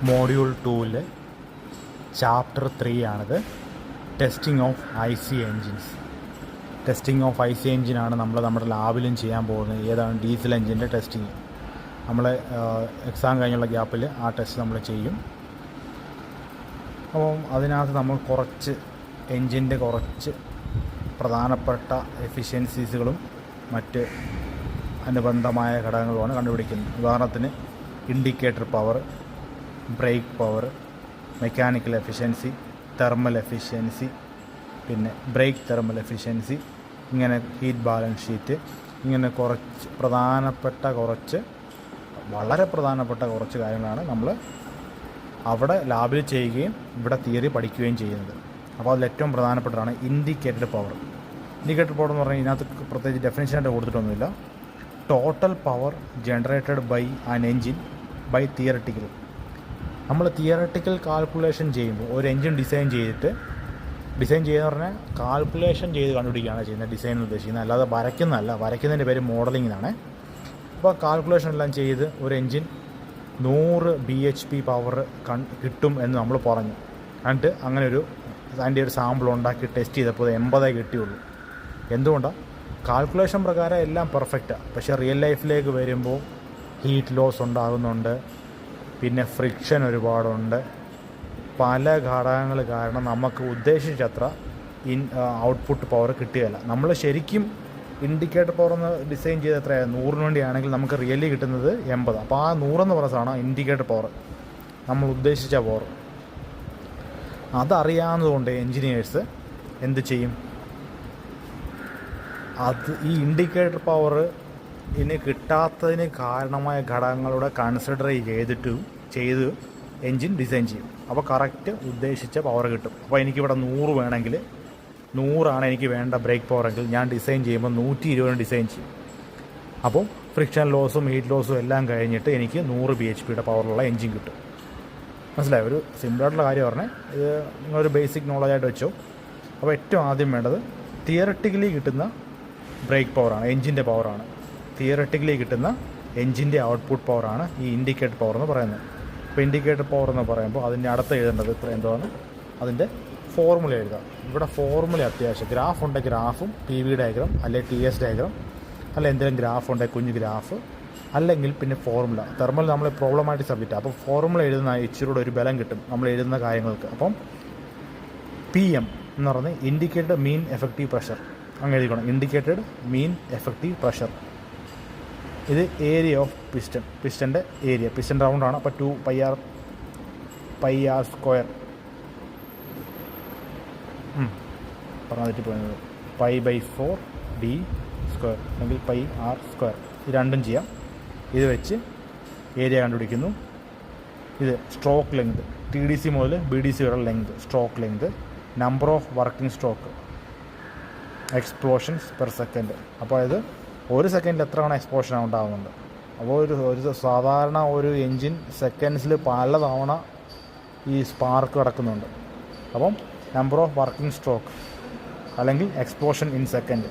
Module 2-ലെ chapter 3 ആണിത്. Testing of IC engines. Testing of IC എൻജിനാണ് നമ്മുടെ ലാബിലും ചെയ്യാൻ പോകുന്നത്. ഏതാണ് ഡീസൽ എൻജിൻ്റെ ടെസ്റ്റിങ്. നമ്മൾ എക്സാം കഴിഞ്ഞുള്ള ഗ്യാപ്പിൽ ആ ടെസ്റ്റ് നമ്മൾ ചെയ്യും. അപ്പം അതിനകത്ത് നമ്മൾ കുറച്ച് എൻജിൻ്റെ കുറച്ച് പ്രധാനപ്പെട്ട എഫിഷ്യൻസീസുകളും മറ്റ് അനുബന്ധമായ ഘടകങ്ങളുമാണ് കണ്ടുപിടിക്കുന്നത്. ഉദാഹരണത്തിന് indicator power, break power, mechanical efficiency, thermal efficiency, പിന്നെ ബ്രേക്ക് തെർമൽ എഫിഷ്യൻസി, ഇങ്ങനെ ഹീറ്റ് ബാലൻസ് ഷീറ്റ്, ഇങ്ങനെ വളരെ പ്രധാനപ്പെട്ട കുറച്ച് കാര്യങ്ങളാണ് നമ്മൾ അവിടെ ലാബിൽ ചെയ്യുകയും ഇവിടെ തിയറി പഠിക്കുകയും ചെയ്യുന്നത്. അപ്പോൾ അതിൽ ഏറ്റവും പ്രധാനപ്പെട്ടതാണ് ഇൻഡിക്കേറ്റർ പവർ. ഇൻഡിക്കേറ്റർ പവർ എന്ന് പറഞ്ഞാൽ ഇതിനകത്ത് പ്രത്യേകിച്ച് ഡെഫിനിഷനായിട്ട് കൊടുത്തിട്ടൊന്നുമില്ല. Total power generated by an engine by theoretical. നമ്മൾ തിയറട്ടിക്കൽ കാൽക്കുലേഷൻ ചെയ്യുമ്പോൾ ഒരു എൻജിൻ ഡിസൈൻ ചെയ്യുന്ന പറഞ്ഞാൽ കാൽക്കുലേഷൻ ചെയ്ത് കണ്ടുപിടിക്കുകയാണ് ചെയ്യുന്നത്. ഡിസൈൻ ഉദ്ദേശിക്കുന്നത്, അല്ലാതെ വരയ്ക്കുന്നതല്ല. വരയ്ക്കുന്നതിൻ്റെ പേര് മോഡലിംഗ് എന്നാണ്. അപ്പോൾ കാൽക്കുലേഷൻ എല്ലാം ചെയ്ത് ഒരു എൻജിൻ 100 bhp പവർ കിട്ടും എന്ന് നമ്മൾ പറഞ്ഞു. എന്നിട്ട് അങ്ങനെ അതിൻ്റെ ഒരു സാമ്പിൾ ഉണ്ടാക്കി ടെസ്റ്റ് ചെയ്തപ്പോൾ 80 കിട്ടിയുള്ളൂ. എന്തുകൊണ്ടാണ്? കാൽക്കുലേഷൻ പ്രകാരം എല്ലാം പെർഫെക്റ്റാണ്. പക്ഷേ റിയൽ ലൈഫിലേക്ക് വരുമ്പോൾ ഹീറ്റ് ലോസ് ഉണ്ടാകുന്നുണ്ട്, പിന്നെ ഫ്രിക്ഷൻ ഒരുപാടുണ്ട്. പല ഘടകങ്ങൾ കാരണം നമുക്ക് ഉദ്ദേശിച്ചത്ര ഔട്ട്പുട്ട് പവർ കിട്ടുകയില്ല. നമ്മൾ ശരിക്കും ഇൻഡിക്കേറ്റർ പവർ എന്ന് ഡിസൈൻ ചെയ്ത് എത്രയാണ് 100 വേണ്ടിയാണെങ്കിൽ നമുക്ക് റിയലി കിട്ടുന്നത് 80. അപ്പോൾ ആ 100 പറയുന്നതാണ് ഇൻഡിക്കേറ്റർ പവർ, നമ്മൾ ഉദ്ദേശിച്ച പവർ. അതറിയാവുന്നതുകൊണ്ട് എൻജിനീയേഴ്സ് എന്ത് ചെയ്യും? ഈ ഇൻഡിക്കേറ്റർ പവർ ഇനി കിട്ടാത്തതിന് കാരണമായ ഘടകങ്ങളുടെ കൺസിഡർ ചെയ്ത് എൻജിൻ ഡിസൈൻ ചെയ്യും. അപ്പോൾ കറക്റ്റ് ഉദ്ദേശിച്ച പവർ കിട്ടും. അപ്പോൾ എനിക്കിവിടെ 100 വേണമെങ്കിൽ 100 എനിക്ക് വേണ്ട ബ്രേക്ക് പവറെങ്കിൽ ഞാൻ ഡിസൈൻ ചെയ്യുമ്പോൾ 120 ഡിസൈൻ ചെയ്യും. അപ്പോൾ ഫ്രിക്ഷൻ ലോസും ഹീറ്റ് ലോസും എല്ലാം കഴിഞ്ഞിട്ട് എനിക്ക് 100 bhp പവറുള്ള എൻജിൻ കിട്ടും. മനസ്സിലായി? ഒരു സിമ്പിളായിട്ടുള്ള കാര്യം പറഞ്ഞാൽ ഇത് നിങ്ങളൊരു ബേസിക് നോളജായിട്ട് വെച്ചോ. അപ്പോൾ ഏറ്റവും ആദ്യം വേണ്ടത് തിയറട്ടിക്കലി കിട്ടുന്ന ബ്രേക്ക് പവറാണ്, എൻജിൻ്റെ പവറാണ്. തിയറട്ടിക്കലി കിട്ടുന്ന എൻജിൻ്റെ ഔട്ട്പുട്ട് പവറാണ് ഈ ഇൻഡിക്കേറ്റർ പവർ എന്ന് പറയുന്നത്. അപ്പോൾ ഇൻഡിക്കേറ്റർ പവർ എന്ന് പറയുമ്പോൾ അതിൻ്റെ അടുത്ത് എഴുതേണ്ടത് എന്താണ്? അതിൻ്റെ ഫോർമുല എഴുതാം. ഇവിടെ ഫോർമുല അത്യാവശ്യം. ഗ്രാഫ് ഉണ്ടെങ്കിൽ ഗ്രാഫും, PV ഡയഗ്രാം അല്ലെങ്കിൽ TS ഡയഗ്രാം, അല്ല എന്തെങ്കിലും ഗ്രാഫ് ഉണ്ടെങ്കിൽ കുഞ്ഞ് ഗ്രാഫ്, അല്ലെങ്കിൽ പിന്നെ ഫോർമുല. തെർമൽ നമ്മൾ പ്രോബ്ലമാറ്റിക് സബ്ജക്റ്റ്. അപ്പോൾ ഫോർമുല എഴുതുന്ന ഇച്ചിരൂടെ ഒരു ബലം കിട്ടും നമ്മൾ എഴുതുന്ന കാര്യങ്ങൾക്ക്. അപ്പം PM എന്ന് പറഞ്ഞാൽ ഇൻഡിക്കേറ്റഡ് മീൻ എഫക്റ്റീവ് പ്രഷർ. അങ്ങനെ എഴുതിക്കണം, ഇൻഡിക്കേറ്റഡ് മീൻ എഫക്റ്റീവ് പ്രഷർ. ഇത് ഏരിയ ഓഫ് പിസ്റ്റൻ്റെ ഏരിയ. പിസ്റ്റൻ റൗണ്ടാണ്. അപ്പോൾ 2πr സ്ക്വയർ പറഞ്ഞാൽ തെറ്റിപ്പോയത് π/4d സ്ക്വയർ അല്ലെങ്കിൽ πr സ്ക്വയർ. ഇത് രണ്ടും ചെയ്യാം. ഇത് വെച്ച് ഏരിയ കണ്ടുപിടിക്കുന്നു. ഇത് സ്ട്രോക്ക് ലെങ്ത്, TDC മുതൽ BDC വരെ length, stroke length, number of working stroke, explosions per second. അപ്പോൾ ഇത് ഒരു സെക്കൻഡിൽ എത്ര തവണ എക്സ്പ്ലോഷനാണ് ഉണ്ടാകുന്നുണ്ട്. അപ്പോൾ ഒരു സാധാരണ ഒരു എൻജിൻ സെക്കൻഡ്സിൽ പല തവണ ഈ സ്പാർക്ക് കിടക്കുന്നുണ്ട്. അപ്പം നമ്പർ ഓഫ് വർക്കിംഗ് സ്ട്രോക്ക് അല്ലെങ്കിൽ എക്സ്പ്ലോഷൻ ഇൻ സെക്കൻഡ്.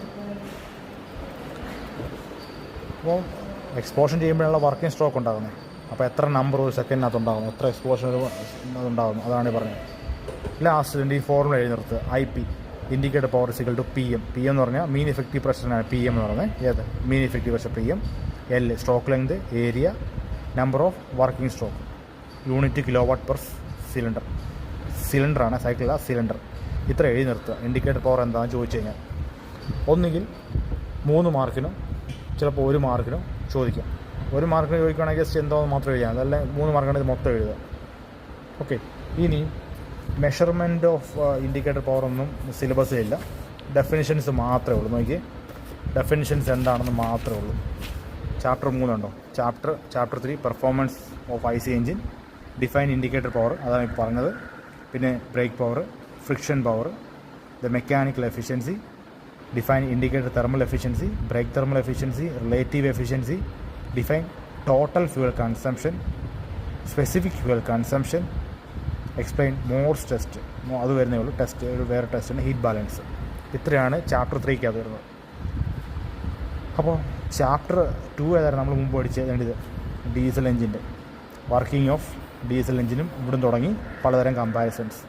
അപ്പോൾ എക്സ്പ്ലോഷൻ ചെയ്യുമ്പോഴുള്ള വർക്കിംഗ് സ്ട്രോക്ക് ഉണ്ടാകുന്നത്. അപ്പോൾ എത്ര നമ്പർ ഒരു സെക്കൻഡിനകത്ത് ഉണ്ടാകുന്നു, എത്ര എക്സ്പ്ലോഷൻ അതുണ്ടാകുന്നു, അതാണ് പറഞ്ഞത്. ലാസ്റ്റ് ഈ ഫോർമുല എഴുതി നിർത്തുക. IP indicator power = PM. PM എന്ന് പറഞ്ഞാൽ മീൻ എഫക്റ്റീവ് പ്രഷറിനാണ് PM എന്ന് പറയുന്നത്. ഏത് mean effective pressure PM. L stroke length, area, number of working stroke, unit kW/സിലിണ്ടർ. സിലിണ്ടറാണ്, സൈക്കിളല്ല, സിലിണ്ടർ. ഇത്ര എഴുതി നിർത്തുക. ഇൻഡിക്കേറ്റർ പവർ എന്താണെന്ന് ചോദിച്ചു കഴിഞ്ഞാൽ ഒന്നുകിൽ 3 മാർക്കിനും ചിലപ്പോൾ 1 മാർക്കിനും ചോദിക്കാം. 1 മാർക്കിന് ചോദിക്കുകയാണെങ്കിൽ ജസ്റ്റ് എന്താണെന്ന് മാത്രം എഴുതിയാൽ, അതല്ല 3 മാർക്കാണെങ്കിൽ ഇത് മൊത്തം എഴുതുക. ഓക്കെ. ഇനി മെഷർമെൻറ്റ് ഓഫ് ഇൻഡിക്കേറ്റർ പവർ ഒന്നും സിലബസിലില്ല. ഡെഫിനിഷൻസ് മാത്രമേ ഉള്ളൂ. നോക്കി, ഡെഫിനിഷൻസ് എന്താണെന്ന് മാത്രമേ ഉള്ളൂ. ചാപ്റ്റർ 3 ഉണ്ടോ? Chapter 3 performance of IC engine, define indicator power, അതാണ് ഇപ്പോൾ പറഞ്ഞത്. പിന്നെ brake power, friction power, the mechanical efficiency, define indicator thermal efficiency, brake thermal efficiency, relative efficiency, define total fuel consumption, specific fuel consumption, explain Morse test. അത് വരുന്നേ ഉള്ളൂ. Test വേറെ ടെസ്റ്റാണ് heat balance. ഇത്രയാണ് ചാപ്റ്റർ 3 അത് വരുന്നത്. അപ്പോൾ ചാപ്റ്റർ 2 ഏതായിരുന്നു നമ്മൾ മുമ്പ് പഠിച്ചത്? ഡീസൽ എൻജിൻ്റെ വർക്കിംഗ് ഓഫ് ഡീസൽ എഞ്ചിനും ഇവിടുന്ന് തുടങ്ങി പലതരം comparisons.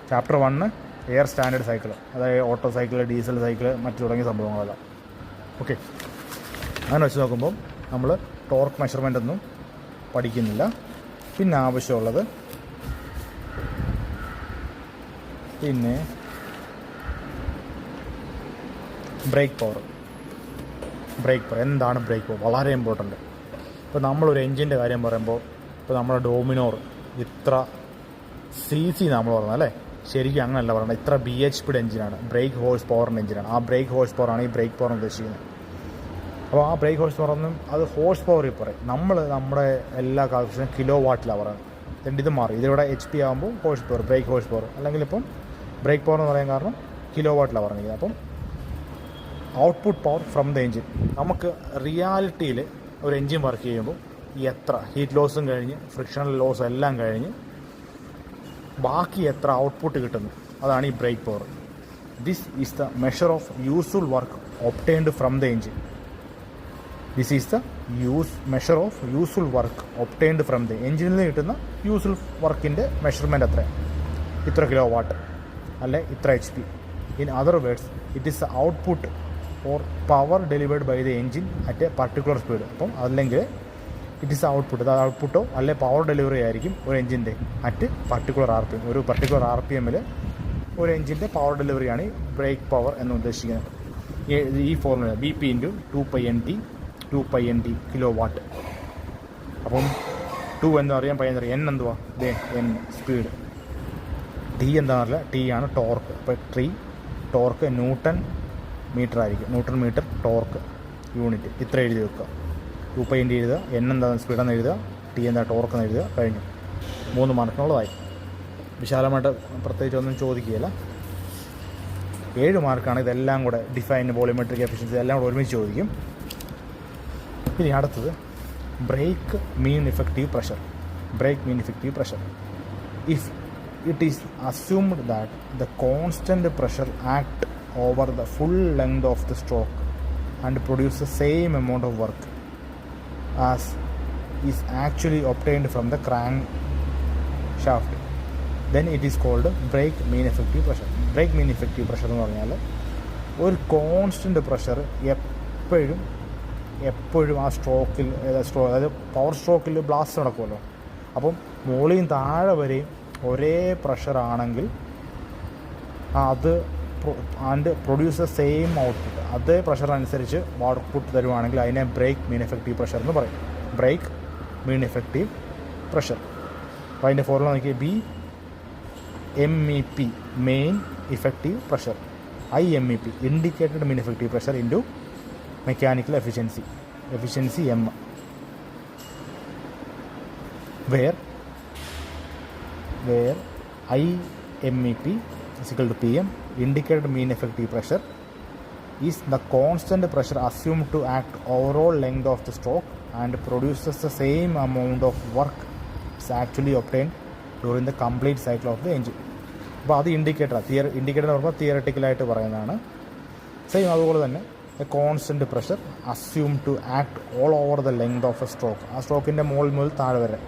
Chapter 1 air standard cycle, അതായത് ഓട്ടോ സൈക്കിൾ, ഡീസൽ സൈക്കിൾ, മറ്റു തുടങ്ങിയ സംഭവങ്ങളെല്ലാം. ഓക്കെ, അങ്ങനെ വെച്ച് നോക്കുമ്പോൾ നമ്മൾ ടോർക്ക് മെഷർമെൻ്റ് ഒന്നും പഠിക്കുന്നില്ല. പിന്നെ ആവശ്യമുള്ളത് ബ്രേക്ക് പവർ. എന്താണ് ബ്രേക്ക് പവർ? വളരെ ഇമ്പോർട്ടൻ്റ്. ഇപ്പോൾ നമ്മളൊരു എൻജിൻ്റെ കാര്യം പറയുമ്പോൾ, ഇപ്പോൾ നമ്മുടെ ഡോമിനോർ ഇത്ര CC നമ്മൾ പറഞ്ഞത് അല്ലേ, ശരിക്കും അങ്ങനെയല്ല പറയണം. ഇത്ര BHP എഞ്ചിനാണ്, ബ്രേക്ക് ഹോഴ്സ് പവറിൻ്റെ എഞ്ചിനാണ്. ആ ബ്രേക്ക് ഹോഴ്സ് പവറാണ് ഈ ബ്രേക്ക് പവർ ഉദ്ദേശിക്കുന്നത്. അപ്പോൾ ആ ബ്രേക്ക് ഹോഴ്സ് പവർ ഒന്നും അത് ഹോഴ്സ് പവറിൽ പറയും. നമ്മുടെ എല്ലാ കാൽക്കുലേഷനും കിലോ വാട്ടിലാണ് പറയുന്നത്. എന്നിട്ട് ഇത് മാറി, ഇതിവിടെ HP ആകുമ്പോൾ horse power, brake horse power, അല്ലെങ്കിൽ ഇപ്പം ബ്രേക്ക് പവർ എന്ന് പറയാൻ കാരണം കിലോ വാട്ടിലാണ് പറഞ്ഞിരിക്കുന്നത്. അപ്പം output power from the engine. നമുക്ക് റിയാലിറ്റിയിൽ ഒരു എഞ്ചിൻ വർക്ക് ചെയ്യുമ്പോൾ എത്ര ഹീറ്റ് ലോസും കഴിഞ്ഞ് ഫ്രിക്ഷണൽ ലോസും എല്ലാം കഴിഞ്ഞ് ബാക്കി എത്ര ഔട്ട്പുട്ട് കിട്ടുന്നു, അതാണ് ഈ brake power. This is the measure of useful work obtained from the engine. This is the measure of useful work obtained from the എഞ്ചിനിൽ നിന്ന് കിട്ടുന്ന യൂസ്ഫുൾ വർക്കിൻ്റെ മെഷർമെൻറ്റ് എത്ര, ഇത്ര കിലോ വാട്ട് അല്ലെ ഇത്ര HP. In other words it is the output or power delivered by the engine at a particular speed. അപ്പം അല്ലെങ്കിൽ ഇറ്റ് ഈസ് ഔട്ട്പുട്ട്, അത് ഔട്ട്പുട്ടോ അല്ലെ പവർ ഡെലിവറി ആയിരിക്കും ഒരു എഞ്ചിൻ്റെ അറ്റ് പർട്ടിക്കുലർ RPM. ഒരു പർട്ടിക്കുലർ RPMൽ ഒരു എഞ്ചിൻ്റെ പവർ ഡെലിവറിയാണ് ഈ ബ്രേക്ക് പവർ എന്ന് ഉദ്ദേശിക്കുന്നത്. ഈ formula BP × 2πNT kilo watt. അപ്പം 2 എന്ന് പറയാൻ പയ്യൻ N എന്തുവാ, N സ്പീഡ്. T എന്താണെന്നറിയില്ല, T ആണ് ടോർക്ക്. അപ്പോൾ ടോർക്ക് ന്യൂട്ടൺ മീറ്റർ ആയിരിക്കും, ന്യൂട്ടൺ മീറ്റർ ടോർക്ക് യൂണിറ്റ്. ഇത്ര എഴുതി വെക്കുക. 2πNT എഴുതുക, N എന്താണ് സ്പീഡെന്ന് എഴുതുക, T എന്താ ടോർക്ക് എന്ന് എഴുതുക, കഴിഞ്ഞു. 3 മാർക്കിനുള്ളതായി. വിശാലമായിട്ട് പ്രത്യേകിച്ച് ഒന്നും ചോദിക്കുകയില്ല. 7 മാർക്കാണ്. ഇതെല്ലാം കൂടെ ഡിഫൈൻ, വോളിയോമെട്രിക് എഫിഷ്യൻസി എല്ലാം കൂടെ ഒരുമിച്ച് ചോദിക്കും. ഇനി അടുത്തത് brake mean effective pressure. If it is assumed that the constant pressure act over the full length of the stroke and produce the same amount of work as is actually obtained from the crankshaft, then it is called brake mean effective pressure. Brake mean effective pressure എന്ന് പറഞ്ഞാൽ ഒരു constant pressure എപ്പോഴും ആ സ്ട്രോക്കിൽ, അതായത് power സ്ട്രോക്കിൽ blast നടക്കുമല്ലോ, അപ്പം മുകളിൽ താഴെ വരെയും ഒരേ പ്രഷറാണെങ്കിൽ അത് and produce the same output, അതേ പ്രഷർ അനുസരിച്ച് ഔട്ട്പുട്ട് തരുവാണെങ്കിൽ അതിനെ ബ്രേക്ക് മീൻ എഫക്റ്റീവ് പ്രഷർ എന്ന് പറയും. Brake mean effective pressure. അപ്പോൾ അതിൻ്റെ ഫോർമുല നോക്കിയാൽ MEP main effective pressure, IMEP indicated mean effective pressure into mechanical efficiency M, where IMEP is equal to PM, indicated mean effective pressure, is the constant pressure assumed to act overall length of the stroke and produces the same amount of work is actually obtained during the complete cycle of the engine. അപ്പോൾ അത് indicator എന്ന് പറയുമ്പോൾ തിയററ്റിക്കലായിട്ട് പറയുന്നതാണ്. Same അതുപോലെ തന്നെ a constant pressure assume to act all over the length of a stroke, ആ സ്ട്രോക്കിൻ്റെ മുതൽ താഴെ വരെ,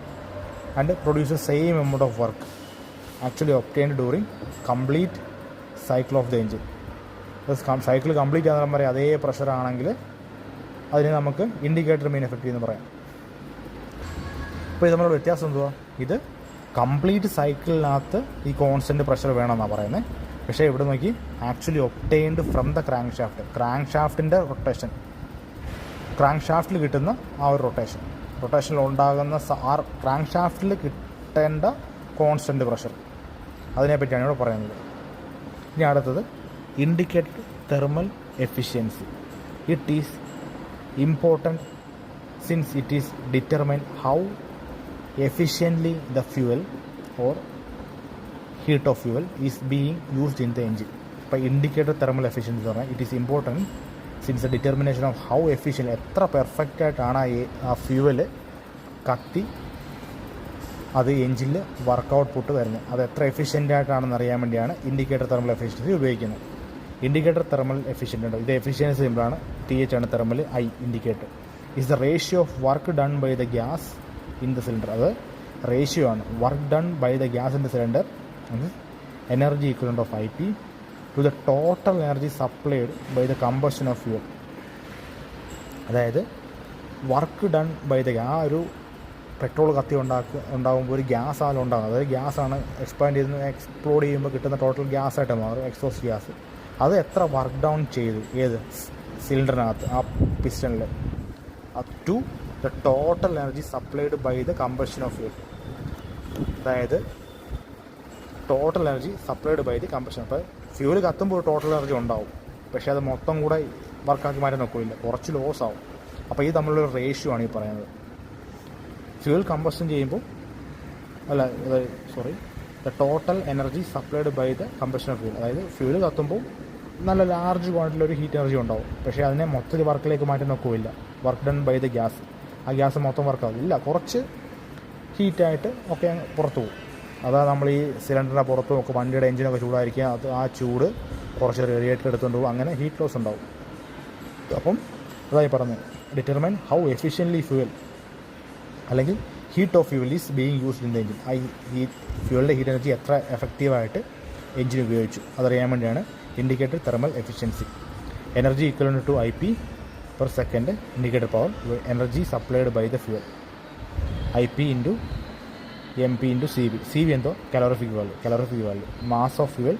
and produce same amount of work actually obtained during complete cycle of the engine. Cycle complete ആകുന്ന വരെ അതേ പ്രഷറാണെങ്കിൽ അതിന് നമുക്ക് ഇൻഡിക്കേറ്റർ മീൻ എഫക്റ്റീവ് എന്ന് പറയാം. അപ്പോൾ ഇത് തമ്മിലുള്ള വ്യത്യാസം എന്തുവാ? ഇത് കംപ്ലീറ്റ് സൈക്കിളിനകത്ത് ഈ കോൺസ്റ്റൻറ്റ് പ്രഷർ വേണമെന്നാണ് പറയുന്നത്. പക്ഷേ ഇവിടെ നോക്കി actually obtained from the crank ഷാഫ്റ്റിൻ്റെ റൊട്ടേഷൻ, ക്രാങ്ക് ഷാഫ്റ്റിൽ കിട്ടുന്ന ആ ഒരു റൊട്ടേഷനിൽ ഉണ്ടാകുന്ന ക്രാങ്ക് ഷാഫ്റ്റിൽ കിട്ടേണ്ട കോൺസ്റ്റൻറ്റ് പ്രഷർ, അതിനെപ്പറ്റിയാണ് ഇവിടെ പറയുന്നത്. ഇനി അടുത്തത് indicated thermal efficiency. It is important since it is determine how efficiently the fuel or heat of fuel is being used in the engine. By indicator thermal efficiency എന്ന് പറഞ്ഞാൽ it is important since the determination of how efficient, എത്ര perfect ആയിട്ടാണ് ആ fuel കത്തി അത് എഞ്ചിനിൽ work output വരുന്നത്, അത് എത്ര എഫിഷ്യൻ്റ് ആയിട്ടാണെന്ന് അറിയാൻ വേണ്ടിയാണ് ഇൻഡിക്കേറ്റർ തെർമൽ എഫിഷ്യൻസി ഉപയോഗിക്കുന്നത്. ഇൻഡിക്കേറ്റർ തെർമൽ എഫിഷ്യൻ്റ് ഉണ്ട്, ഇത് എഫിഷ്യൻസി സിമ്പിളാണ്, TH ആണ് thermal, I indicator. Is the ratio of work done by the gas in the cylinder. അത് റേഷ്യോ ആണ് work done by the gas in the cylinder energy equivalent of IP to the total energy supplied by the combustion of fuel. അതായത് work done by the ആ ഒരു petrol കത്തി ഉണ്ടാകുമ്പോൾ ഒരു gas ആണ് ഉണ്ടാകുന്നത്. അതായത് ഗ്യാസാണ് എക്സ്പ്ലോഡ് ചെയ്യുമ്പോൾ കിട്ടുന്ന ടോട്ടൽ ഗ്യാസായിട്ട് മാറും, എക്സോസ്റ്റ് ഗ്യാസ്. അത് എത്ര വർക്ക് ഡൗൺ ചെയ്തു ഏത് സിലിണ്ടറിനകത്ത് ആ പിസ്റ്റണിൽ to the total energy supplied by the combustion of fuel. അതായത് total energy supplied by the combustion. അപ്പോൾ ഫ്യൂൽ കത്തുമ്പോൾ ഒരു ടോട്ടൽ എനർജി ഉണ്ടാവും, പക്ഷേ അത് മൊത്തം കൂടെ വർക്കാക്കി മാറ്റാൻ നോക്കില്ല, കുറച്ച് ലോസ് ആവും. അപ്പോൾ ഇത് തമ്മിലൊരു റേഷ്യോ ആണ് ഈ പറയുന്നത്. ഫ്യൂൽ കമ്പഷൻ ചെയ്യുമ്പോൾ the total energy supplied by the combustion of fuel. അതായത് ഫ്യൂൽ കത്തുമ്പോൾ നല്ല ലാർജ് ക്വാണ്ടിറ്റിയിലൊരു ഹീറ്റ് എനർജി ഉണ്ടാവും, പക്ഷേ അതിനെ മൊത്തത്തിൽ വർക്കിലേക്ക് മാറ്റി നോക്കില്ല. Work done by the gas, ആ ഗ്യാസ് മൊത്തം വർക്കാവും ഇല്ല, കുറച്ച് ഹീറ്റായിട്ട് ഒക്കെ പുറത്തു പോകും. അതാ നമ്മൾ ഈ സിലിണ്ടറിൻ്റെ പുറത്തും ഒക്കെ വണ്ടിയുടെ എഞ്ചിനൊക്കെ ചൂടായിരിക്കുക, അത് ആ ചൂട് കുറച്ച് റേഡിയേറ്റർ എടുത്തുകൊണ്ട് പോകും, അങ്ങനെ ഹീറ്റ് ലോസ് ഉണ്ടാവും. അപ്പം അതായി പറഞ്ഞു ഡിറ്റർമൈൻ ഹൗ എഫിഷ്യൻ്റ്ലി ഫ്യൂവൽ അല്ലെങ്കിൽ heat of fuel is being used in the engine. ഈ ഫ്യൂവലിൻ്റെ ഹീറ്റ് എനർജി എത്ര എഫക്റ്റീവായിട്ട് എഞ്ചിൻ ഉപയോഗിച്ചു അതറിയാൻ വേണ്ടിയാണ് indicated thermal efficiency. Energy equivalent to IP per second indicated power energy supplied by the fuel. IP into MP into CV എന്തോ calorific value mass of fuel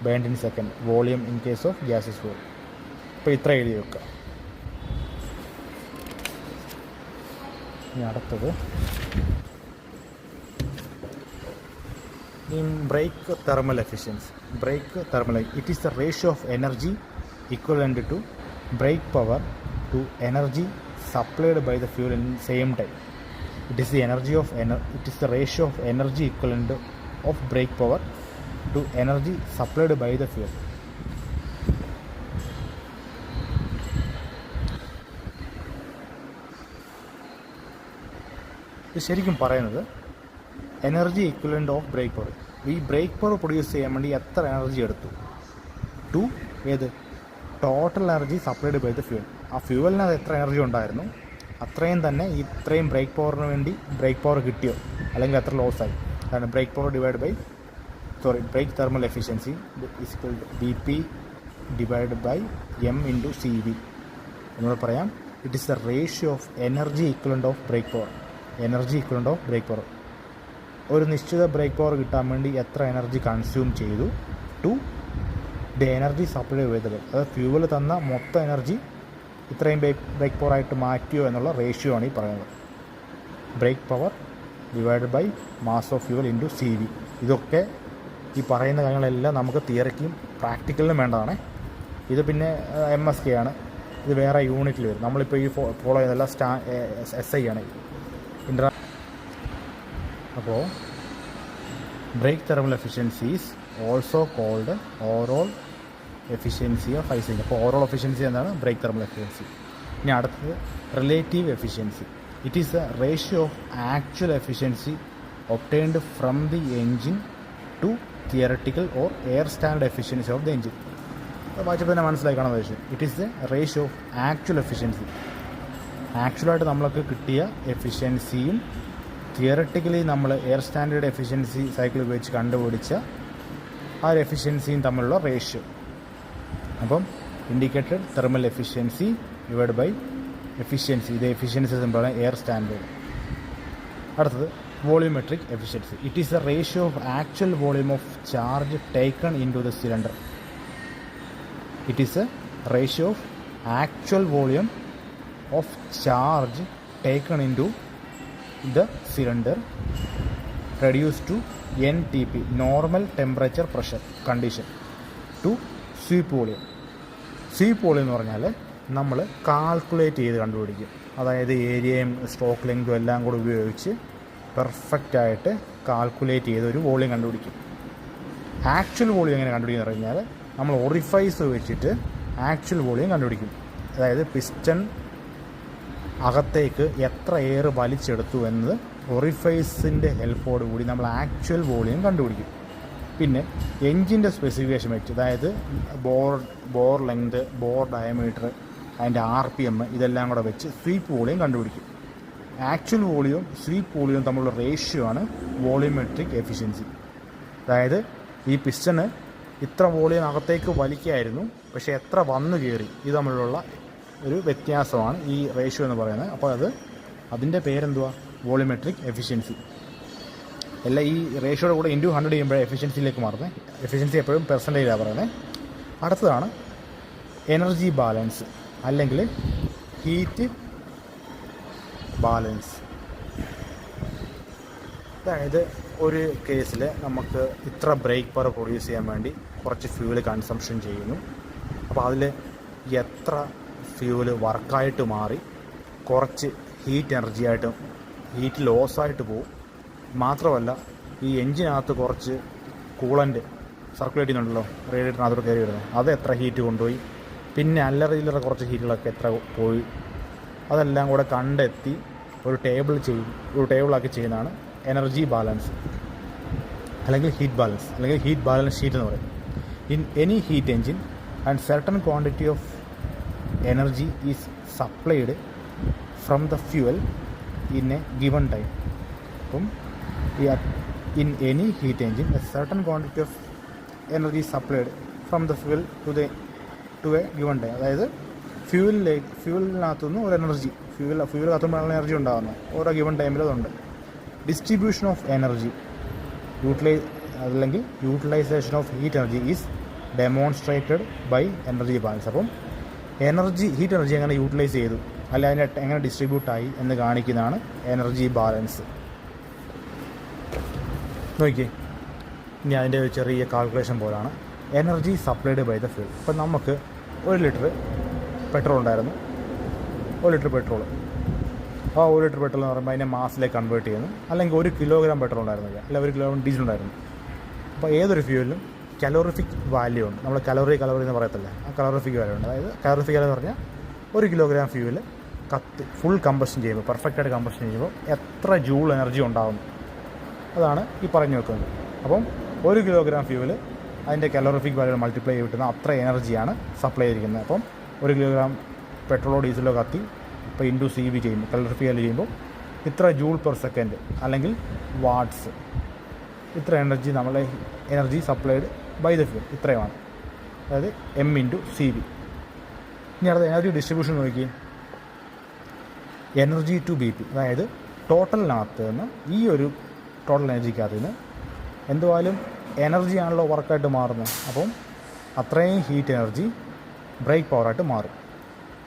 burned in second, volume in case of gases fuel. ഇപ്പോൾ ഇത്ര എഴുതി വെക്കുക. ഇനി അടുത്തത് brake thermal efficiency. It is the ratio of energy equivalent to brake power to energy supplied by the fuel in same time. It is the ratio of energy equivalent of brake power to energy supplied by the fuel. ഇത് ശരിക്കും പറയുന്നത് energy equivalent of brake power. ഈ brake power produce ചെയ്യാൻ വേണ്ടി എത്ര energy എടുത്തു to total energy supplied by the fuel. ആ ഫ്യൂവലിന് അത് എത്ര എനർജി ഉണ്ടായിരുന്നു അത്രയും തന്നെ ഇത്രയും ബ്രേക്ക് പവറിന് വേണ്ടി ബ്രേക്ക് പവർ കിട്ടിയോ അല്ലെങ്കിൽ എത്ര ലോസായി. അതാണ് brake power brake thermal efficiency is equal to BP divide by M into CV. നമ്മൾ പറയാം it is the ratio of energy equivalent of brake power. ഒരു നിശ്ചിത ബ്രേക്ക് പവർ കിട്ടാൻ വേണ്ടി എത്ര എനർജി കൺസ്യൂം ചെയ്തു ടു ദ എനർജി സപ്ലൈ ചെയ്തത്. അത് ഫ്യൂവൽ തന്ന മൊത്തം എനർജി ഇത്രയും ബ്രേക്ക് പവർ ആയിട്ട് മാറ്റിയോ എന്നുള്ള റേഷ്യോ ആണ് ഈ പറയുന്നത്. Brake power divide by mass of fuel into CV. ഇതൊക്കെ ഈ പറയുന്ന കാര്യങ്ങളെല്ലാം നമുക്ക് തിയറിക്കും പ്രാക്ടിക്കലിനും വേണ്ടതാണ്. ഇത് പിന്നെ MSK ആണ്, ഇത് വേറെ യൂണിറ്റിൽ വരും. നമ്മളിപ്പോൾ ഈ ഫോളോ ചെയ്യുന്നതെല്ലാം SI ആണ്. അപ്പോൾ brake thermal efficiency is also called overall efficiency of ഐസിങ്. അപ്പോൾ ഓവറോൾ എഫിഷ്യൻസി എന്താണ് ബ്രേക്ക് തെർമൽ എഫിഷ്യൻസി. ഇനി അടുത്തത് relative efficiency. It is a ratio of actual efficiency obtained from the engine to theoretical or air standard efficiency of the engine. വായിച്ചപ്പോൾ തന്നെ മനസ്സിലായി കാണാൻ ഉദ്ദേശം. It is a ratio of actual efficiency. ആക്ച്വലായിട്ട് നമ്മൾക്ക് കിട്ടിയ എഫിഷ്യൻസിയും തിയറട്ടിക്കലി നമ്മൾ എയർ സ്റ്റാൻഡേർഡ് എഫിഷ്യൻസി സൈക്കിൾ ഉപയോഗിച്ച് കണ്ടുപിടിച്ച ആ ഒരു എഫിഷ്യൻസിയും തമ്മിലുള്ള റേഷ്യോ. അപ്പം indicated thermal efficiency divide by efficiency. ഇത് എഫിഷ്യൻസി സിമ്പിളാണ് എയർ സ്റ്റാൻഡേർഡ്. അടുത്തത് volumetric efficiency. It is a ratio of actual volume of charge taken in to the cylinder. It is a ratio of actual volume of charge taken in to the cylinder reduced to NTP normal temperature pressure condition to sweep volume. Sweep volume എന്ന് പറഞ്ഞാൽ നമ്മൾ calculate ചെയ്ത് കണ്ടുപിടിക്കും. അതായത് ഏരിയയും stroke ലെങ്തും എല്ലാം കൂടി ഉപയോഗിച്ച് പെർഫെക്റ്റായിട്ട് കാൽക്കുലേറ്റ് ചെയ്ത് ഒരു വോളിയം കണ്ടുപിടിക്കും. ആക്ച്വൽ വോളിയം എങ്ങനെ കണ്ടുപിടിക്കുക എന്ന് പറഞ്ഞാൽ നമ്മൾ ഒറിഫൈസ് വെച്ചിട്ട് ആക്ച്വൽ വോളിയം കണ്ടുപിടിക്കും. അതായത് പിസ്റ്റൺ അകത്തേക്ക് എത്ര എയർ വലിച്ചെടുത്തു എന്നത് ഒറിഫൈസിൻ്റെ ഹെൽപ്പോട് കൂടി നമ്മൾ ആക്ച്വൽ വോളിയം കണ്ടുപിടിക്കും. പിന്നെ എൻജിൻ്റെ സ്പെസിഫിക്കേഷൻ വെച്ച്, അതായത് ബോർ ലെങ്ത്, ബോർ ഡയമീറ്റർ, അതിൻ്റെ RPM ഇതെല്ലാം കൂടെ വെച്ച് സ്വീപ്പ് വോളിയം കണ്ടുപിടിക്കും. ആക്ച്വൽ വോളിയവും സ്വീപ്പ് വോളിയവും തമ്മിലുള്ള റേഷ്യോ ആണ് വോളിയോമെട്രിക് എഫിഷ്യൻസി. അതായത് ഈ പിസ്റ്റണ് ഇത്ര വോളിയം അകത്തേക്ക് വലിക്കായിരുന്നു, പക്ഷേ എത്ര വന്നു കയറി ഇത് തമ്മിലുള്ള ഒരു വ്യത്യാസമാണ് ഈ റേഷ്യോ എന്ന് പറയുന്നത്. അപ്പോൾ അതിൻ്റെ പേരെന്തുവാ? Volumetric efficiency. എല്ലാം ഈ റേഷ്യോയുടെ കൂടെ ഇൻറ്റു 100 ചെയ്യുമ്പോഴേ എഫിഷ്യൻസിയിലേക്ക് മാറുന്നത്. എഫിഷ്യൻസി എപ്പോഴും പെർസെൻറ്റേജാണ് പറയുന്നത്. അടുത്തതാണ് എനർജി ബാലൻസ് അല്ലെങ്കിൽ ഹീറ്റ് ബാലൻസ്. അതായത് ഒരു കേസിൽ നമുക്ക് ഇത്ര ബ്രേക്ക് പവർ പ്രൊഡ്യൂസ് ചെയ്യാൻ വേണ്ടി കുറച്ച് ഫ്യൂവൽ കൺസംഷൻ ചെയ്യുന്നു. അപ്പോൾ അതിൽ എത്ര ഫ്യൂവൽ വർക്കായിട്ട് മാറി, കുറച്ച് ഹീറ്റ് എനർജിയായിട്ട് ഹീറ്റ് ലോസായിട്ട് പോകും. മാത്രമല്ല ഈ എൻജിനകത്ത് കുറച്ച് കൂളൻ്റ് സർക്കുലേറ്റ് ചെയ്യുന്നുണ്ടല്ലോ, റേഡിയേറ്ററിനകത്തോട്ട് കയറി വരുന്നത്, അത് എത്ര ഹീറ്റ് കൊണ്ടുപോയി, പിന്നെ അല്ലറ ചില്ലറ കുറച്ച് ഹീറ്റുകളൊക്കെ എത്ര പോയി, അതെല്ലാം കൂടെ കണ്ടെത്തി ഒരു ടേബിളാക്കി ചെയ്യുന്നതാണ് എനർജി ബാലൻസ് അല്ലെങ്കിൽ ഹീറ്റ് ബാലൻസ് അല്ലെങ്കിൽ ഹീറ്റ് ബാലൻസ് ഷീറ്റ് എന്ന് പറയും. In any heat engine and certain quantity of energy is supplied from the fuel in a given time. അപ്പം in any heat engine a certain quantity of energy supplied from the fuel to a given time. അതായത് ഫ്യൂവലിനകത്തുനിന്ന് ഒരു energy, fuel കത്തുമ്പോഴാണ് energy ഉണ്ടാകുന്നത്, ഓരോ given ടൈമിൽ അതുണ്ട്. Distribution of energy അല്ലെങ്കിൽ utilization of heat energy is demonstrated by energy balance. അപ്പം heat energy എങ്ങനെ യൂട്ടിലൈസ് ചെയ്തു, അല്ല അതിനെ എങ്ങനെ ഡിസ്ട്രിബ്യൂട്ടായി എന്ന് കാണിക്കുന്നതാണ് എനർജി ബാലൻസ്. നോക്കിയേ, ഇനി അതിൻ്റെ ഒരു ചെറിയ കാൽക്കുലേഷൻ പോലാണ്. Energy supplied by the fuel. ഇപ്പം നമുക്ക് 1 ലിറ്റർ പെട്രോൾ ഉണ്ടായിരുന്നു, 1 ലിറ്റർ പെട്രോൾ. ആ 1 ലിറ്റർ പെട്രോൾ എന്ന് പറയുമ്പോൾ അതിനെ മാസിലേക്ക് കൺവേർട്ട് ചെയ്യുന്നു. അല്ലെങ്കിൽ 1 കിലോഗ്രാം പെട്രോൾ ഉണ്ടായിരുന്നില്ല, അല്ലെങ്കിൽ 1 കിലോഗ്രാം ഡീസൽ ഉണ്ടായിരുന്നു. അപ്പോൾ ഏതൊരു ഫ്യൂവലിനും കലോറിഫിക് വാല്യൂ ഉണ്ട്. നമ്മൾ കലോറി എന്ന് പറയത്തില്ല, ആ കലോറിഫിക് വാല്യൂ ഉണ്ട്. അതായത് കലോറിഫിക് വാല്യൂ എന്ന് പറഞ്ഞാൽ 1 കിലോഗ്രാം ഫ്യൂവൽ ഫുൾ കമ്പഷൻ ചെയ്യുമ്പോൾ, പെർഫെക്റ്റായിട്ട് കമ്പഷൻ ചെയ്യുമ്പോൾ എത്ര ജൂൾ എനർജി ഉണ്ടാകുന്നു, അതാണ് ഈ പറഞ്ഞു വെക്കുന്നത്. അപ്പം 1 കിലോഗ്രാം ഫ്യൂവൽ അതിൻ്റെ കലോറിഫിക് വാല്യൂ മൾട്ടിപ്ലൈ ചെയ്ത് കിട്ടുന്ന അത്ര എനർജിയാണ് സപ്ലൈ ചെയ്തിരിക്കുന്നത്. അപ്പം 1 കിലോഗ്രാം പെട്രോളോ ഡീസലോ കത്തി ഇപ്പോൾ ഇൻറ്റു CV ചെയ്യുമ്പോൾ, കലോറിഫിക് വാല്യൂ ചെയ്യുമ്പോൾ ഇത്ര ജൂൾ പെർ സെക്കൻഡ് അല്ലെങ്കിൽ വാട്ട്സ്, ഇത്ര energy supplied by the fuel ഇത്രയുമാണ്. അതായത് M × CV. ഇനി അടുത്ത എനർജി ഡിസ്ട്രിബ്യൂഷൻ നോക്കി. എനർജി ടു BP, അതായത് ടോട്ടലിനകത്ത് നിന്ന് ഈ ഒരു ടോട്ടൽ എനർജിക്കകത്ത് നിന്ന് എന്തുവായാലും എനർജിയാണല്ലോ വർക്കായിട്ട് മാറുന്നത്. അപ്പം അത്രയും ഹീറ്റ് എനർജി ബ്രേക്ക് പവറായിട്ട് മാറും.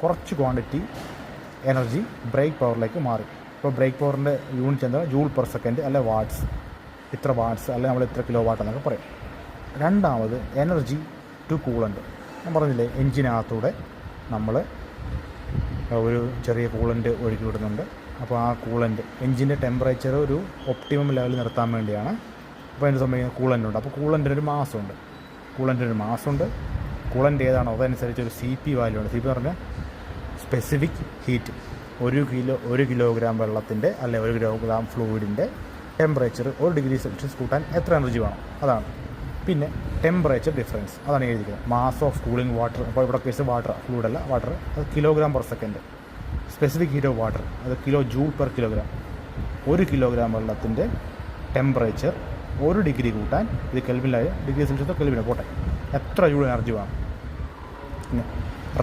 കുറച്ച് ക്വാണ്ടിറ്റി എനർജി ബ്രേക്ക് പവറിലേക്ക് മാറി. ഇപ്പോൾ ബ്രേക്ക് പവറിൻ്റെ യൂണിറ്റ് എന്താ? ജൂൾ പെർ സെക്കൻഡ് അല്ലെ വാട്ട്സ്, ഇത്ര വാട്ട്സ് അല്ലെ നമ്മൾ ഇത്ര കിലോ വാട്ട് എന്നൊക്കെ പറയും. രണ്ടാമത് എനർജി ടു കൂളൻ്റ്. ഞാൻ പറഞ്ഞില്ലേ, എൻജിനകത്തൂടെ നമ്മൾ ഒരു ചെറിയ കൂളൻ്റ് ഒഴുക്കി വിടുന്നുണ്ട്. അപ്പോൾ ആ കൂളൻ്റ് എൻജിൻ്റെ ടെമ്പറേച്ചർ ഒരു ഒപ്റ്റിമം ലെവലിൽ നിർത്താൻ വേണ്ടിയാണ്. അപ്പോൾ അതിൻ്റെ സംഭവിക്കുന്നത് കൂളൻ്റ് ഉണ്ട്. അപ്പോൾ കൂളൻ്റിന് ഒരു മാസമുണ്ട്. കൂളൻ്റ് ഏതാണോ അതനുസരിച്ച് ഒരു CP വാല്യൂ ഉണ്ട്. CP എന്ന് പറഞ്ഞാൽ സ്പെസിഫിക് ഹീറ്റ്. 1 കിലോഗ്രാം വെള്ളത്തിൻ്റെ അല്ലെ 1 കിലോഗ്രാം ഫ്ലൂയിഡിൻ്റെ ടെമ്പറേച്ചർ 1 ഡിഗ്രി സെൽഷ്യസ് കൂട്ടാൻ എത്ര എനർജി വേണം, അതാണ്. പിന്നെ ടെമ്പറേച്ചർ ഡിഫറൻസ്, അതാണ് എഴുതിയിരിക്കുന്നത്. മാസ് ഓഫ് കൂളിംഗ് വാട്ടർ, അപ്പോൾ ഇവിടെ കേസ് ഫ്ലൂയിഡല്ല വാട്ടർ, അത് kilogram per second. Specific heat of water അത് kilo joule per kilogram. 1 kilogram വെള്ളത്തിൻ്റെ ടെമ്പറേച്ചർ 1 ഡിഗ്രി കൂട്ടാൻ, ഇത് കെൽവിനിലായ ഡിഗ്രി സെൽഷ്യസോ കെൽവിനോ പോട്ടെ, എത്ര ജൂൾ എനർജി വേണം. പിന്നെ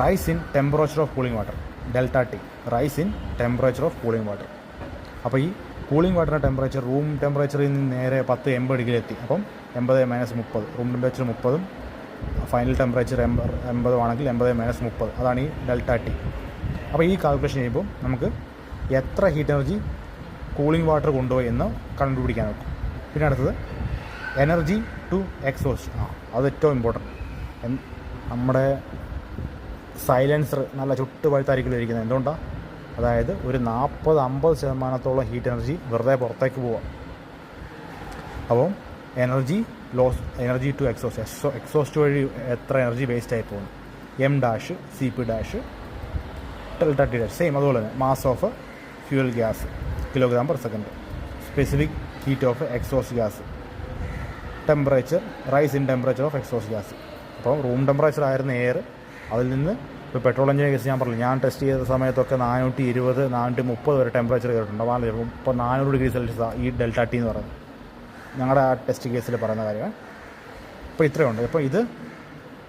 rice in temperature of cooling water, ΔT, rice in temperature of cooling water. അപ്പോൾ ഈ കൂളിംഗ് വാട്ടറിൻ്റെ ടെമ്പറേച്ചർ റൂം ടെമ്പറേച്ചറിൽ നിന്ന് നേരെ 10-80 ഡിഗ്രി എത്തി. അപ്പം 80 - 30, റൂം ടെമ്പറേച്ചർ 30ഉം ഫൈനൽ ടെമ്പറേച്ചർ 80 ആണെങ്കിൽ 80 - 30, അതാണ് ഈ ΔT. അപ്പോൾ ഈ കാൽക്കുലേഷൻ ചെയ്യുമ്പോൾ നമുക്ക് എത്ര ഹീറ്റ് എനർജി കൂളിംഗ് വാട്ടർ കൊണ്ടുപോയി എന്ന് കണ്ടുപിടിക്കാൻ നോക്കും. പിന്നെ അടുത്തത് എനർജി ടു എക്സോസ്റ്റ്. അത് ഏറ്റവും ഇമ്പോർട്ടൻറ്റ്. നമ്മുടെ സൈലൻസർ നല്ല ചുട്ട് പഴുത്തായിരിക്കും ഇരിക്കുന്നത്. എന്തുകൊണ്ടാണ്? അതായത് ഒരു 40-50% ഹീറ്റ് എനർജി വെറുതെ പുറത്തേക്ക് പോവാം. അപ്പം എനർജി ടു എക്സോസ്റ്റ് വഴി എത്ര എനർജി വേസ്റ്റ് ആയി പോകുന്നു. M', CP', ΔT', സെയിം അതുപോലെ തന്നെ. Mass of fuel gas kilogram per second. Specific heat of exhaust gas. Temperature, rice in temperature of exhaust gas. അപ്പോൾ റൂം ടെമ്പറേച്ചർ ആയിരുന്ന എയർ, അതിൽ നിന്ന് ഇപ്പോൾ പെട്രോൾ എഞ്ചിൻ കേസ് ഞാൻ പറഞ്ഞു, ഞാൻ ടെസ്റ്റ് ചെയ്ത സമയത്തൊക്കെ 420, 430 വരെ ടെമ്പറേച്ചർ കയറിയിട്ടുണ്ട്. അപ്പോൾ ഇപ്പോൾ 400 ഡിഗ്രി സെൽഷ്യസാണ് ഈ ഡെൽറ്റ ടി എന്ന് പറയുന്നത്. ഞങ്ങളുടെ ആ ടെസ്റ്റ് കേസിൽ പറയുന്ന കാര്യമാണ്. അപ്പോൾ ഇത്രയുണ്ട്. അപ്പോൾ ഇത്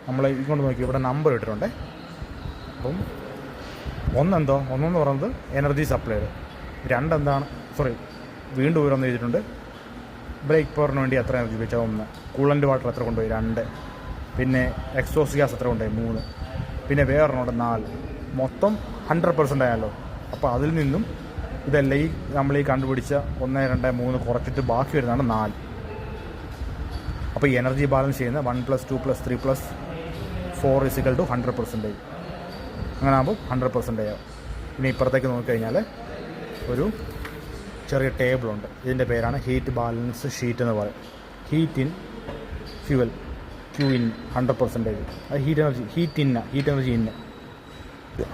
നമ്മൾ ഇങ്ങോട്ട് നോക്കി ഇവിടെ നമ്പർ ഇട്ടിട്ടുണ്ട്. അപ്പം ഒന്നെന്ന് പറയുന്നത് എനർജി സപ്ലൈഡ്, രണ്ടെന്താണ് വീണ്ടും ഓരോന്ന് എഴുതിയിട്ടുണ്ട്. ബ്രേക്ക് പവറിന് വേണ്ടി എത്ര എനർജി ഉപയോഗിച്ചാൽ 1, കൂളൻ്റ് വാട്ടർ എത്ര കൊണ്ടുപോയി 2, പിന്നെ എക്സോസ്റ്റ് ഗ്യാസ് എത്ര കൊണ്ടുപോയി 3, പിന്നെ വേറൊരെണ്ണം 4, മൊത്തം 100% ആയല്ലോ. അപ്പോൾ അതിൽ നിന്നും ഇതെല്ലാം നമ്മൾ കണ്ടുപിടിച്ച 1, 2, 3 കുറച്ചിട്ട് ബാക്കി വരുന്നതാണ് 4. അപ്പോൾ ഈ എനർജി ബാലൻസ് ചെയ്യുന്ന 1 + 2 + 3 + 4 = 100%. അങ്ങനെ ആകുമ്പോൾ 100% ആവും. ഇനി ഇപ്പുറത്തേക്ക് നോക്കിക്കഴിഞ്ഞാൽ ഒരു ചെറിയ ടേബിളുണ്ട്. ഇതിൻ്റെ പേരാണ് ഹീറ്റ് ബാലൻസ് ഷീറ്റ് എന്ന് പറയും. Heat in fuel, Q in 100%. അത് ഹീറ്റ് എനർജി ഇന്ന്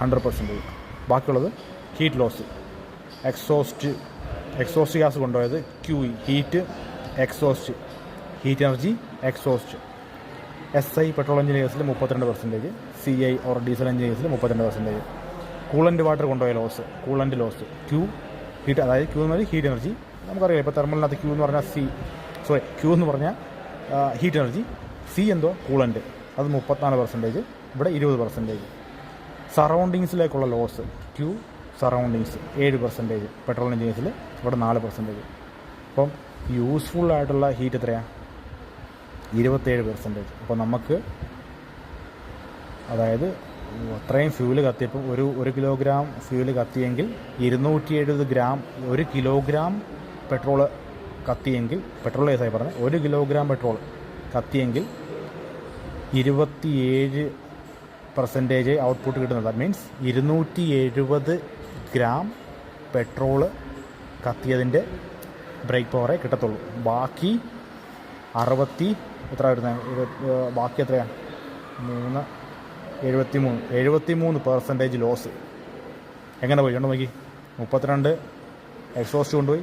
100%. ബാക്കിയുള്ളത് ഹീറ്റ് ലോസ്, എക്സോസ്റ്റ് ഗ്യാസ് കൊണ്ടുപോയത് QE, heat exhaust, heat energy exhaust. SI petrol engine കേസിൽ 32%, CI ഓർ ഡീസൽ എഞ്ചിൻ കേസിൽ 32%. കൂളൻ്റ് വാട്ടർ കൊണ്ടുപോയ loss, coolant loss Q heat, അതായത് Q എന്ന് പറഞ്ഞാൽ ഹീറ്റ് എനർജി. നമുക്കറിയാം ഇപ്പോൾ തെർമലിനകത്ത് Q എന്ന് പറഞ്ഞാൽ Q എന്ന് പറഞ്ഞാൽ ഹീറ്റ് എനർജി, C എന്തോ കൂളൻ്റ്, അത് 34%, ഇവിടെ 20%. സറൗണ്ടിങ്സിലേക്കുള്ള loss Q surroundings 7%, petrol engine കേസിൽ ഇവിടെ 4%. അപ്പം യൂസ്ഫുള്ളായിട്ടുള്ള ഹീറ്റ് എത്രയാണ്? 27%. അപ്പോൾ നമുക്ക് അതായത് അത്രയും ഫ്യൂല് കത്തിയപ്പോൾ ഒരു കിലോഗ്രാം ഫ്യൂല് കത്തിയെങ്കിൽ 270 ഗ്രാം, 1 കിലോഗ്രാം പെട്രോൾ കത്തിയെങ്കിൽ, പെട്രോൾ കേസായി പറഞ്ഞത് 1 കിലോഗ്രാം പെട്രോൾ കത്തിയെങ്കിൽ 27% ഔട്ട്പുട്ട് കിട്ടുന്നത്. ദാറ്റ് മീൻസ് 270 ഗ്രാം പെട്രോള് കത്തിയതിൻ്റെ ബ്രേക്ക് പവറേ കിട്ടത്തുള്ളൂ. ബാക്കി 73% ലോസ്. എങ്ങനെ പോയി? നോക്കി, 32 എക്സോസ്റ്റ് കൊണ്ടുപോയി,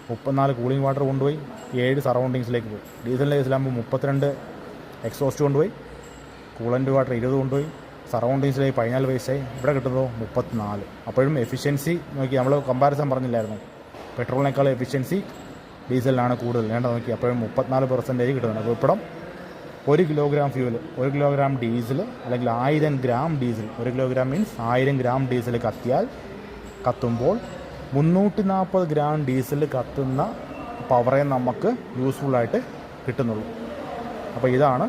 34 കൂളിംഗ് വാട്ടർ കൊണ്ടുപോയി, 7 സറൗണ്ടിങ്സിലേക്ക് പോയി. ഡീസലിൻ്റെ കേസിലാകുമ്പോൾ 32 എക്സോസ്റ്റ് കൊണ്ടുപോയി, കൂളൻ്റ് വാട്ടർ 20 കൊണ്ടുപോയി, സറൗണ്ടിങ്സിലേക്ക് 14 പൈസയായി. ഇവിടെ കിട്ടുന്നതോ 34. അപ്പോഴും എഫിഷ്യൻസി നോക്കി, നമ്മൾ കമ്പാരിസൺ പറഞ്ഞില്ലായിരുന്നു, പെട്രോളിനേക്കാൾ എഫിഷ്യൻസി ഡീസലിനാണ് കൂടുതൽ. വേണ്ട നോക്കി, അപ്പോഴും 34% കിട്ടുന്നുണ്ട്. അപ്പോൾ ഇപ്പം 1 കിലോഗ്രാം ഫ്യൂവൽ, 1 കിലോഗ്രാം ഡീസൽ, അല്ലെങ്കിൽ 1000 gram diesel, 1 kilogram means 1000 gram diesel കത്തുമ്പോൾ 340 ഗ്രാം ഡീസൽ കത്തുന്ന പവറേ നമുക്ക് യൂസ്ഫുള്ളായിട്ട് കിട്ടുന്നുള്ളൂ. അപ്പോൾ ഇതാണ്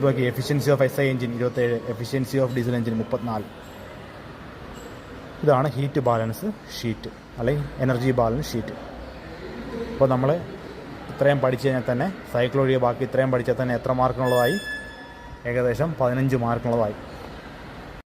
നോക്കി, efficiency of SI engine 27, efficiency of diesel engine 34. ഇതാണ് ഹീറ്റ് ബാലൻസ് ഷീറ്റ്, അല്ലെങ്കിൽ എനർജി ബാലൻസ് ഷീറ്റ്. അപ്പോൾ നമ്മൾ ഇത്രയും പഠിച്ചു കഴിഞ്ഞാൽ തന്നെ, സൈക്കിൾ ഒഴികെ ബാക്കി ഇത്രയും പഠിച്ചാൽ തന്നെ എത്ര മാർക്കിനുള്ളതായി? ഏകദേശം 15 മാർക്കിനുള്ളതായി.